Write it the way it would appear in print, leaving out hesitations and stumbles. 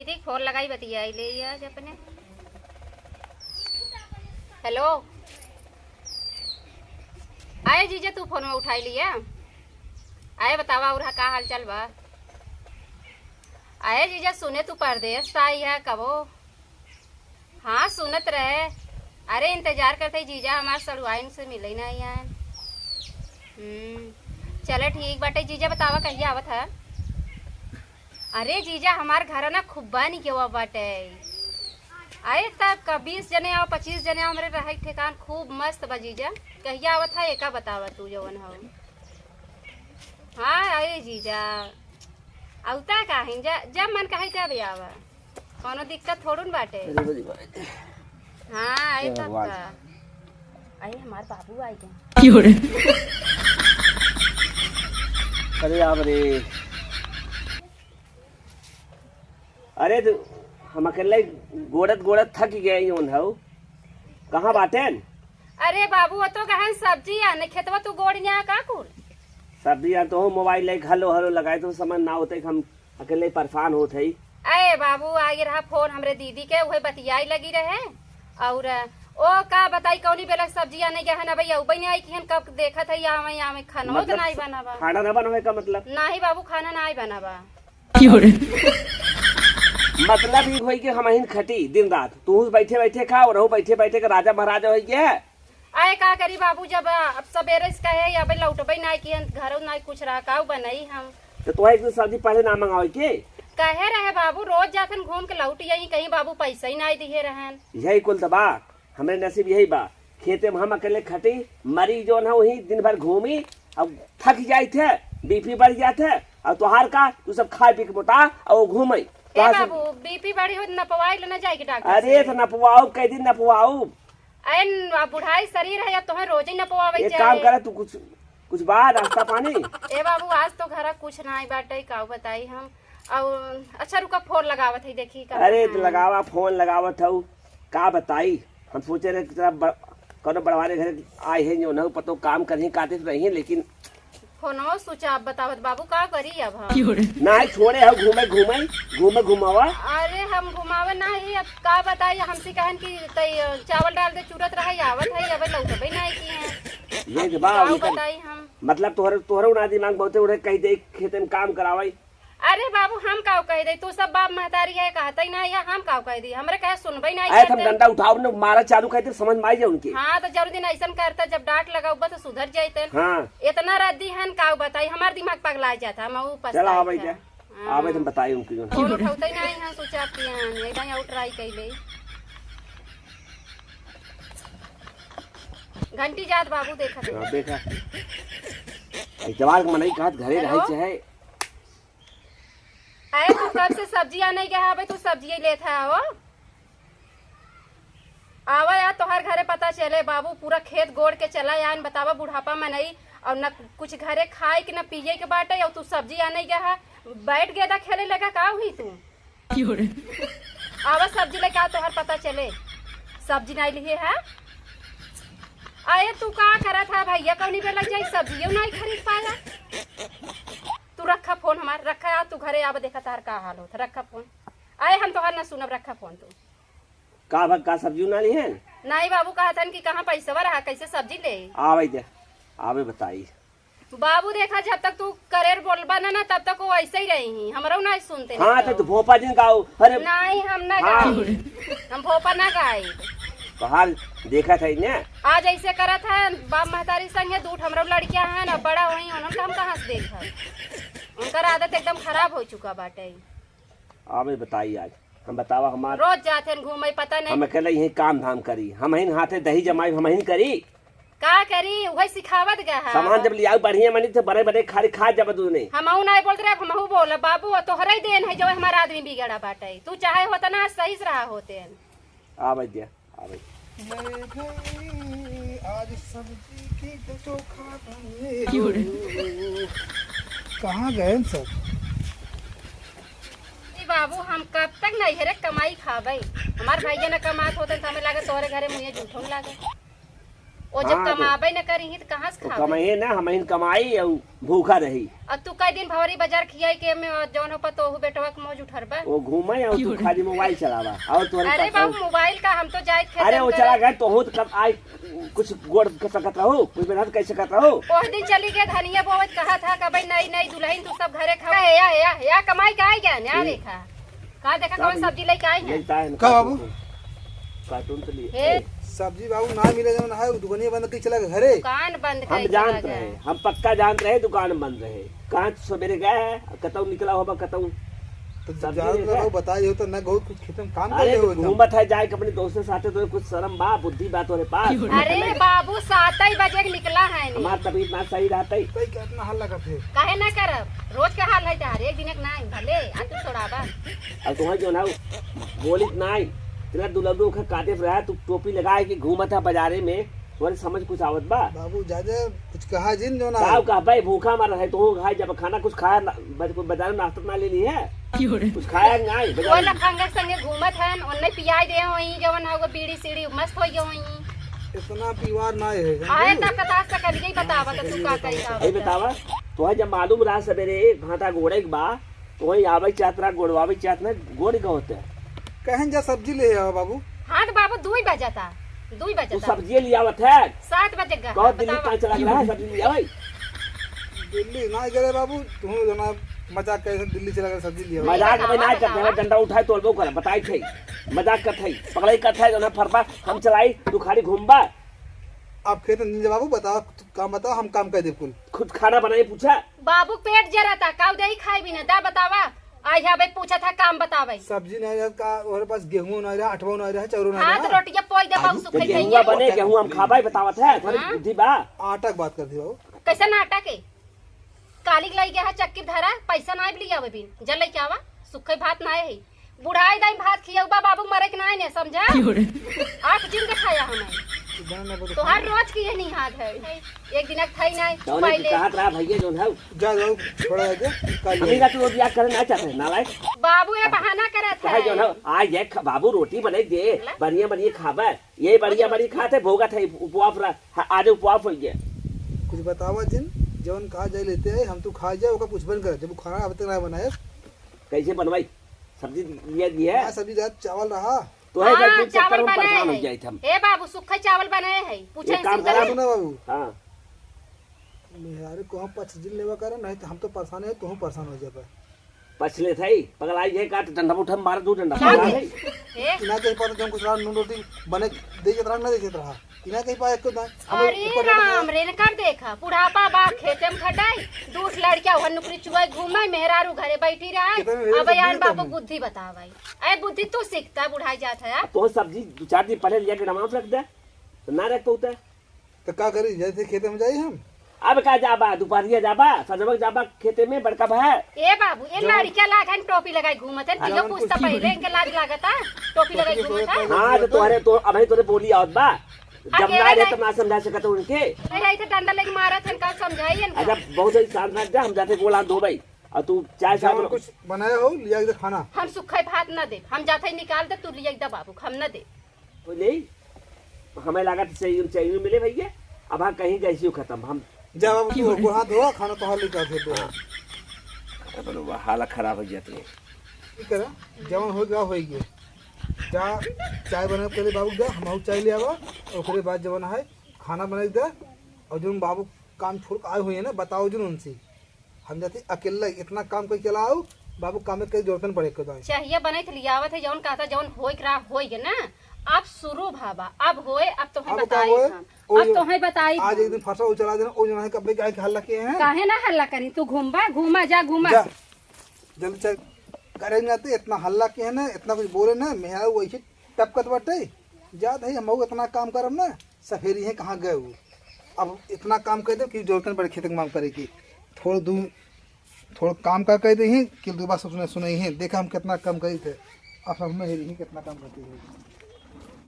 दीदी फोन लगाई बतियाई ले आज अपने। हेलो आए जीजा, तू फोन में उठाई लिया। आए बतावा और का हाल चाल बा। आए जीजा सुने तू परदेश आई है कबो। हाँ सुनत रहे। अरे इंतजार करते जीजा, हमारे सड़ुआइन से मिले ना यार। चलो ठीक बाटे जीजा, बतावा कहिए आवत है। अरे जीजा हमार घर ना खुब्बा नहीं के बाटे। आए तक 20 जने आओ 25 जने आओ, हमारे रहे ठेकान खूब मस्त बा जीजा। कहिया आवत है एका बतावा तू जवन हो। हाँ अरे जीजा औता काहिन जब मन कहे तब आवा, कोनो दिक्कत थोड़न बाटे। हाँ आए तब आए हमार बाबू आई गए। अरे आप रे, अरे तो हम अकेले गोड़त गोड़त थक गए हो। कहाँ बाटेन? अरे बाबू वो तो गहन सब्जी आने खेतवा तू गोड़िया का कुल सब्जी या तो मोबाइल ले हलो हलो लगाए तो समझ ना होते, हम अकेले परेशान होते ही। अरे बाबू आई रहा फोन हमरे दीदी के, वही बतियाई लगी रहे। और ओ का बताई कौनी बेला सब्जी आने गया है ना भैया, उबई नहीं आई कि कब देखा था या खाना तो नहीं बनावा। खाना ना बनावे का मतलब? नहीं बाबू खाना नहीं बनावा। मतलब ये होई कि हम हिन खटी दिन रात, तू बैठे बैठे खा और रहू बैठे बैठे के राजा महाराजा हो गया। आए का करी बाबू, जब अब सवेरे से कहे या भाई लौटबे नहीं कि घर नहीं कुछ रहा का बनाई हम तो एक दिन सब्जी पहले ना मंगावे के कहे रहे बाबू। रोज जातन घूम के लौट यही कहीं बाबू पैसा ही नहीं दिए रहन। यही कुल दबा हमरे नसीब यही बा। खेते में हम अकेले खटी मरी जो ना वही दिन भर घूमी, अब थक जाए थे, बीपी बढ़ जाते और तोहार का तू सब खा पी के मोटा और घूमे। बाबू बीपी बढ़ी हो नपवाई लेना जाएगी डॉक्टर। अरे तो नपवाओ कई दिन नपवाओ। अरे बुढ़ाई शरीर है, तुम्हें रोज ही नपवावे। एक काम करे तू, कुछ बात रास्ता पानी। ए बाबू आज तो घर कुछ नहीं बाटे, का बताई हम। और अच्छा रुका फोन लगावत है देखी का। अरे तो लगावा फोन लगावत हूँ, का बताई। हम सोचे रहे कौन बड़वारे घर आए हैं जो न पतो काम करही काटे रही है, लेकिन फोनो स्विच आप बतावत बाबू का करी अब हम। नहीं छोड़े हम घूमे घुमावा। अरे हम घुमावे नहीं, अब का बताई। हमसे कहन की चावल डाल दे चूरत रहे आवत है, अब लौटबे नहीं की है। ये जवाब बताई हम। मतलब तोहरे उना दिमाग बहुते उड़े कह दे खेते में काम करावाई। अरे बाबू हम काव कह दे, तू सब बाप महतारी है कहता ही नहीं है, हम काव कह दी। हमरे कहे सुनबे नहीं करते। हम डंडा उठाओ न मारा चालू कहते समझ में आई जाए उनके। हाँ तो जरूर दिन ऐसा करता, जब डांट लगाऊबा तो सुधर जाते। हाँ इतना रद्दी है काव बताई, हमार दिमाग पगला जाता। हम चला आवे जा आवे तुम बताई उनकी फोन उठाते नहीं है, सोचा आपके यहाँ एकदम आउट ट्राई कैले। घंटी जात बाबू देखा देखा जवान मनई कहत घरे रहे चाहे। अरे तू कब से सब्जी आने गया है? तू सब्जी लेता है वो आवा यार, तोहर घरे पता चले बाबू पूरा खेत गोड़ के चला यार। बतावा बुढ़ापा में नहीं और न कुछ घरे खाए कि न पिए के बाटे, और तू सब्जी आने गया है। बैठ गया था खेले लगा का हुई तू। आवा सब्जी लेके आ, तोहर पता चले सब्जी नहीं लिए है। अरे तू का करा था भैया कौनी पे लग जाए, सब्जी नहीं खरीद पाएगा। तू रखा फोन हमार, रखा यार, तू घरे आवा देखा तार का हाल होता। रखा फोन। आए हम तोहर ना सुनब, रखा फोन तू। का सब्जी ना ली है? नहीं बाबू कहा था कि कहाँ पैसा रहा, कैसे सब्जी ले आवे जा आवे बताई। बाबू देखा जब तक तू करेर बोलबा ना तब तक वो ऐसे ही रही, हमारा नहीं सुनते। हाँ तो भोपा दिन गाओ। अरे नहीं हम ना गाए, हम भोपा ना गाए। बाहर देखा था ने आज ऐसे करा था बाप महतारी संग है, दूठ हमरा लड़कियां हैं ना बड़ा वही उनका हम कहाँ से देखा। उनका आदत एकदम खराब हो चुका बाटे। आवे बताई आज हम बतावा। हमार रोज जाते घूमे पता नहीं, हम अकेले यही काम धाम करी, हम ही हाथे दही जमाई हम ही करी। का करी वही सिखावत गया है। सामान जब लिया बढ़िया मनी तो बड़े बड़े खाली खा जब तू नहीं। हम नहीं बोल रहे, हम बोल बाबू तोहरा ही देन है जो हमारा आदमी बिगड़ा बाटे। तू चाहे होता ना सही से रहा होते। आवे जा आवे। आज सब्जी की चोखा कहाँ गए सब? बाबू हम कब तक नहीं है रे कमाई खाबे। हमार भैया ने कमात होते तो हमें लगे तोहरे घरे मुझे झूठों लागे। वो जब हाँ, तो- कमाबे न करी तो कहाँ से तो खावे कमाई ना हम कमाई और भूखा रही और तू कई दिन भवरी बाजार खियाई के में जौन हो पतो हो बेटवा के मौज उठरबा वो घूमे और तू खाली मोबाइल चलावा और तुम्हारे अरे पास बाबू मोबाइल का हम तो जाए खेत अरे वो चला गया तो हूँ कब आई कुछ गोड़ कर सकत रहो कुछ मेहनत कर सकत रहो ओह दिन चली गए धनिया बोवत कहा था कि भाई नई नई दुल्हन तू सब घरे खा या कमाई का आई गया ना देखा का देखा कौन सब्जी लेके आई है मिलता है का बाबू? कार्टून तो लिए हे सब्जी बाबू ना मिले जवन है दुकानिया बंद कर चला घरे। दुकान बंद हम कर जानत रहे हम पक्का जानते रहे दुकान बंद रहे कहाँ सवेरे गए कतौ निकला होगा कतौ तो सब्जी जाओ ले तो बताई हो तो न बहुत कुछ खेत में काम कर अरे ले हो घूमत है जाए के अपने दोस्तों साथे तो कुछ शर्म बा बुद्धि बात तोरे पास अरे बाबू 7 बजे के निकला है नी हमार तबीयत ना सही रहते कई कितना हल्ला करते है। काहे ना करब रोज के हाल है तार एक दिन ना भले आ तू छोड़ाबा अब तुम्हें जो ना बोलित नहीं तेरा दुलबरू का काटे रहा तू टोपी लगाए कि घूमत है बाजारे में तुम्हारे समझ कुछ आवत बा बाबू ज्यादा कुछ कहा जिन जो ना साहब कहा भाई भूखा मार रहे तो खाए जब खाना कुछ खाया बाजार में नाश्ता ना ले ली है कुछ खाया नहीं वो बाजार में। लखंगा संगे घूमत हन उन्ने पियाई दे होई जवन हो बीड़ी सीड़ी मस्त होई होई इतना पीवार ना है आए तक कथा सकल गई बतावा तो तू का करी का यही बतावा तो जब मालूम रहा सवेरे भाटा गोड़े के बा तो वही आवे चातरा गोड़वावे चातना गोड़ का होता है कहें जा सब्जी ले आओ बाबू। हाँ तो बाबू 2 बजता 2 तू बजता सब्जी ले आवत है 7 बजे का बहुत दिल्ली कहाँ चला गया है सब्जी ले आवे दिल्ली ना गए बाबू तुम जो ना मजाक कैसे दिल्ली चला गया सब्जी ले आओ। मजाक में ना करते हैं डंडा उठाए तोड़बो कर बताई थे मजाक करत है पकड़ाई करत है जो ना फरपा हम चलाई तू खाली घूमबा आप खेत में बाबू बताओ काम बताओ हम काम कर दे कुल। खुद खाना बनाए पूछा बाबू पेट जरा था काउ दही खाई भी ना दा बतावा आई है भाई पूछा था काम बतावे सब्जी नहीं रहा का और पास गेहूं नहीं रहा अठवा नहीं रहा चौरू नहीं हाँ तो रहा रोटियां पोई दे बाबू तो सुखई गेहुआ खइया बने गेहूं हम खाबाई बतावत है थोड़ी हाँ? बुद्धि बा आटा की बात करती बाबू। कैसा नाटक है काली लाई गया है चक्की धरा पैसा ना भी लिया बिन जल लेके आवा सुखे भात ना है बुढ़ाई दाई भात खियाबा बाबू मरे के ना ने समझा 8 दिन दिखाया हमें तो हर रोज की ये नहीं हाथ है एक दिन थई नहीं तो पहले कहा रहा भैया जो है जा जाओ थोड़ा आगे कल हमी का तू बियाह करना चाहते नालायक बाबू ये बहाना करत कहे जो है ना आज ये बाबू रोटी बनाई दे बढ़िया बढ़िया खाबा ये बढ़िया बढ़िया खाते भोगा थे उपवास रहा आज उपवास हो गया कुछ बतावा जिन जवन कहा जाए लेते हैं हम तो खा जाए ओका कुछ बन कर जब खाना अब तक ना बनाए कैसे बनवाई सब्जी लिया दी है आज सब्जी रात चावल रहा तो है हाँ, जब चावल चक्कर में बनाए परेशान हो हैं। जाए थे हम ए बाबू सुखे चावल बनाए है पूछे एक काम इनसे करा जरा। सुना बाबू हाँ यार को हम 5 दिन लेवा करे नहीं तो हम तो परेशान है तू परेशान हो जाए पछले थे पगलाई है काट डंडा उठा मार दू डंडा क्या पगला है? है ए, इना कहीं पाते जब कुछ नून रोटी बने दे के तरह ना देखे रहा इना कहीं पाए को हम अरे राम रेन कर देखा बुढ़ापा बा खेते में खटाई दूठ लड़किया वह नुकरी चुआई घूमे मेहरारू घरे बैठी रहा कितना मेहरारू अब यार सब्जी बाबू कम है। बुद्धि बतावाई अरे बुद्धि तू सीखता बुढ़ाई जात है तो सब्जी 2-4 दिन पहले लिया के नमाज रख दे तो ना रख पाता तो क्या करी जैसे खेते में जाए हम अब का जाबा दोपहरिया जाबा सजमक जाबा खेते में बड़का भा ए बाबू ए लड़किया लागन टोपी लगाई घूमत है दियो जवान पूछता कुछ पहले इनके लाज लागता टोपी लगाई घूमत है हाँ तो तुम्हारे तो अभी तोरे बोली आवत बा जब अकेला ना रहे नहीं। तो ना समझा सकत उनके अरे इधर डंडा लेके मारत है इनका समझाई इनका अच्छा बहुत ही शांत रह जा हम जाते गोला धो भाई और तू चाय जवन साहब कुछ बनाया हो लिया के खाना हम सुखे भात न दे हम जाते ही निकाल दे तू लिया इधर बाबू हम न दे नहीं हमें लगा चाहिए मिले भैया अब हाँ कहीं गैसी हो खत्म हम जा बाबू तू को हाथ धो खाना तो हाल लेकर दे दो हालत खराब हो जाती है ठीक है जवन हो गया हो गया जा चाय बना पहले बाबू दे हम चाय ले आवा और फिर बाद जवन है खाना बना दे और जो बाबू काम छोड़ के आए हुए हैं ना बताओ जो उनसे हम जाते अकेला इतना काम कोई चलाओ बाबू काम में कई जरूरत नहीं पड़े कदा चाहिए बने तो लियावत है जौन कहता जौन होई करा होई गे ना अब शुरू भाबा अब होए अब तुम्हें अब बताई क्या होए? हम अब तुम्हें बताई आज एक दिन फंसा वो चला देना वो जो है कपड़े के हल्ला किए हैं काहे ना हल्ला करी तू घूमबा घूमा जा घूमा जा जल्दी चल करे नहीं आते इतना हल्ला किए हैं ना इतना कुछ बोले ना मेहरा वैसे टपकत बटे जा भाई हम इतना काम करम ना सफेरी है कहाँ गए वो अब इतना काम कर दो कि जरूरत नहीं पड़े खेती मांग करे की थोड़ा काम कर कह दी कि दोबारा सब सुनाई है देखा हम कितना कम करी थे अब हमें कितना काम करती है